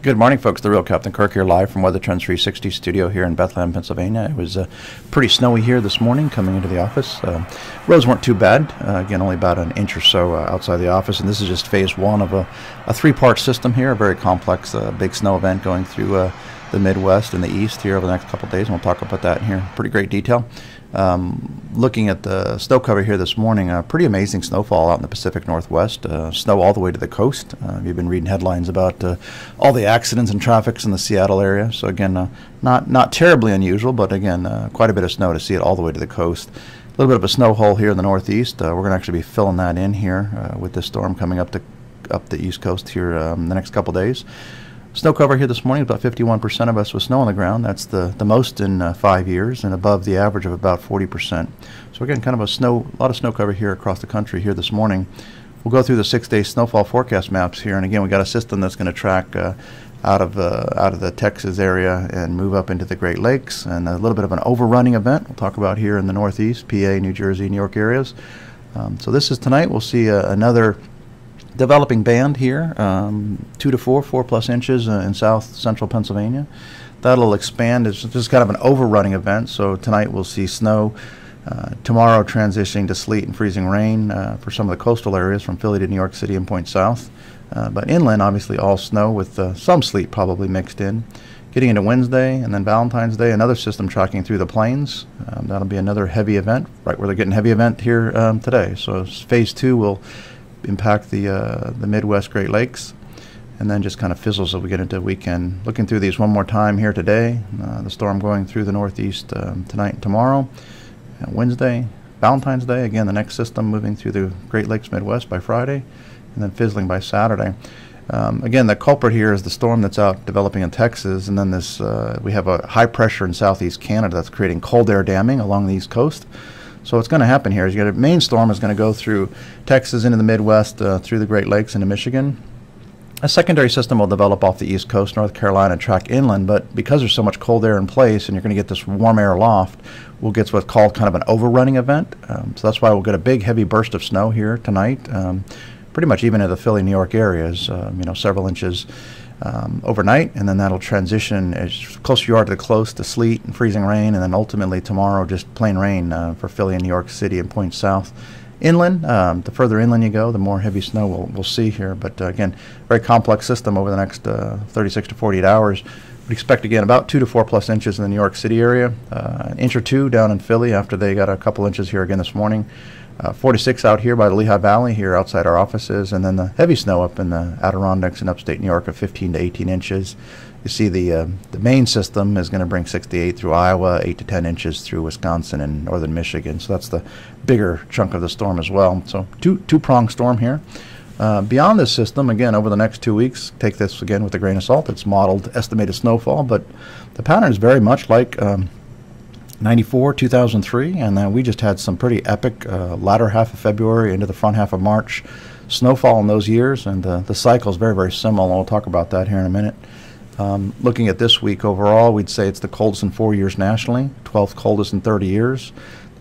Good morning, folks. The real Captain Kirk here, live from Weather Trends 360 studio here in Bethlehem, Pennsylvania. It was pretty snowy here this morning coming into the office. Roads weren't too bad. Again, only about an inch or so outside the office. And this is just phase one of a three-part system here, a very complex big snow event going through the Midwest and the East here over the next couple of days. And we'll talk about that in here in pretty great detail. Looking at the snow cover here this morning, pretty amazing snowfall out in the Pacific Northwest. Snow all the way to the coast. You've been reading headlines about all the accidents and traffics in the Seattle area. So again, not terribly unusual, but again, quite a bit of snow to see it all the way to the coast. A little bit of a snow hole here in the Northeast. We're going to actually be filling that in here with this storm coming up the East Coast here the next couple days. Snow cover here this morning, about 51% of us with snow on the ground. That's the most in 5 years and above the average of about 40%. So again, kind of a lot of snow cover here across the country here this morning. We'll go through the 6-day snowfall forecast maps here, and again, we got a system that's going to track out of the Texas area and move up into the Great Lakes, and a little bit of an overrunning event we'll talk about here in the Northeast, PA, New Jersey, New York areas. So this is tonight. We'll see another developing band here, 2 to 4+ inches in south central Pennsylvania. That'll expand. It's just kind of an overrunning event. So tonight we'll see snow. Tomorrow transitioning to sleet and freezing rain for some of the coastal areas from Philly to New York City and point south. But inland, obviously, all snow with some sleet probably mixed in. Getting into Wednesday and then Valentine's Day, another system tracking through the plains. That'll be another heavy event, right where they're getting heavy event here today. So phase 2 will impact the Midwest Great Lakes, and then just kind of fizzles as we get into the weekend. Looking through these one more time here today, the storm going through the Northeast tonight and tomorrow. Wednesday, Valentine's Day, again the next system moving through the Great Lakes Midwest by Friday, and then fizzling by Saturday. Again, the culprit here is the storm that's out developing in Texas, and then this we have a high pressure in southeast Canada that's creating cold air damming along the East Coast. So what's going to happen here is you got a main storm is going to go through Texas into the Midwest, through the Great Lakes into Michigan. A secondary system will develop off the East Coast, North Carolina, and track inland, but because there's so much cold air in place and you're going to get this warm air loft, we'll get what's called kind of an overrunning event. So that's why we'll get a big, heavy burst of snow here tonight, pretty much even in the Philly, New York areas, several inches overnight, and then that'll transition as closer you are to the coast to sleet and freezing rain, and then ultimately tomorrow just plain rain for Philly and New York City and point south. Inland, the further inland you go, the more heavy snow we'll see here. But again, very complex system over the next 36 to 48 hours. We expect again about 2 to 4+ inches in the New York City area, an inch or two down in Philly after they got a couple inches here again this morning. 4 to 6 out here by the Lehigh Valley here outside our offices, and then the heavy snow up in the Adirondacks and upstate New York of 15 to 18 inches. You see the main system is going to bring 6 to 8 through Iowa, 8 to 10 inches through Wisconsin and northern Michigan. So that's the bigger chunk of the storm as well. So two-pronged storm here. Beyond this system, again, over the next 2 weeks, take this again with a grain of salt. It's modeled estimated snowfall, but the pattern is very much like 94, 2003, and we just had some pretty epic latter half of February into the front half of March snowfall in those years, and the cycle is very, very similar, and we'll talk about that here in a minute. Looking at this week overall, we'd say it's the coldest in 4 years nationally, 12th coldest in 30 years.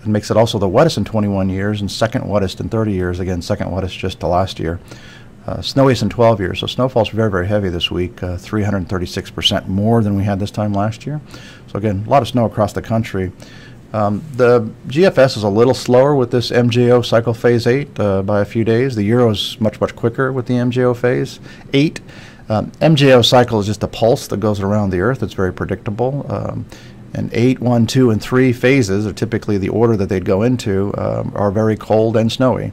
It makes it also the wettest in 21 years and second wettest in 30 years, again, second wettest just to last year. Snowiest in 12 years, so snowfall's very, very heavy this week, 336% more than we had this time last year. So again, a lot of snow across the country. The GFS is a little slower with this MJO cycle phase 8 by a few days. The Euro is much, much quicker with the MJO phase 8. MJO cycle is just a pulse that goes around the Earth. It's very predictable. And 8, 1, 2, and 3 phases are typically the order that they'd go into, are very cold and snowy.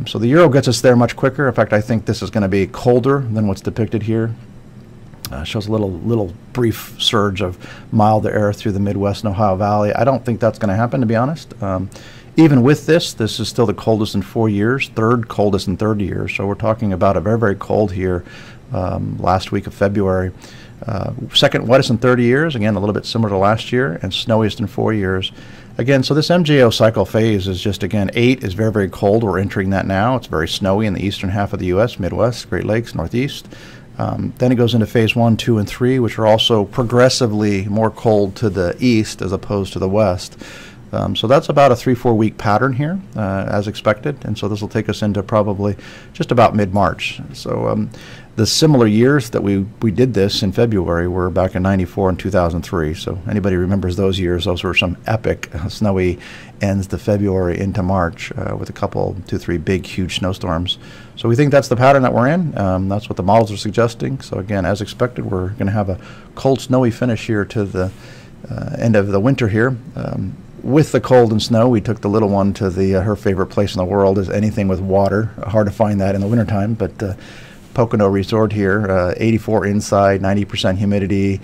So the Euro gets us there much quicker. In fact, I think this is going to be colder than what's depicted here. Shows a little brief surge of milder air through the Midwest and Ohio Valley. I don't think that's going to happen, to be honest. Even with this is still the coldest in 4 years, third coldest in 30 years. So we're talking about a very, very cold here last week of February. Second wettest in 30 years, again, a little bit similar to last year, and snowiest in 4 years. Again, so this MJO cycle phase is just, again, 8 is very, very cold. We're entering that now. It's very snowy in the eastern half of the U.S., Midwest, Great Lakes, Northeast. Then it goes into phase 1, 2, and 3, which are also progressively more cold to the east as opposed to the west. So that's about a 3-4 week pattern here, as expected, and so this will take us into probably just about mid-March. So the similar years that we did this in February were back in '94 and 2003. So anybody remembers those years? Those were some epic snowy ends to February into March with a couple, 2-3 big, huge snowstorms. So we think that's the pattern that we're in. That's what the models are suggesting. So again, as expected, we're going to have a cold, snowy finish here to the end of the winter here. With the cold and snow, we took the little one to her favorite place in the world is anything with water. Hard to find that in the wintertime, but Pocono Resort here, 84 inside, 90% humidity.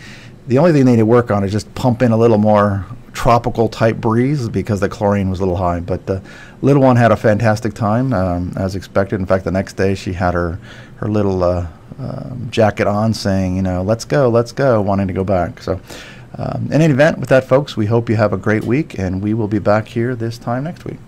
The only thing they need to work on is just pump in a little more tropical type breeze because the chlorine was a little high. But the little one had a fantastic time, as expected. In fact, the next day she had her little jacket on saying, let's go, wanting to go back. So in any event, with that, folks, we hope you have a great week, and we will be back here this time next week.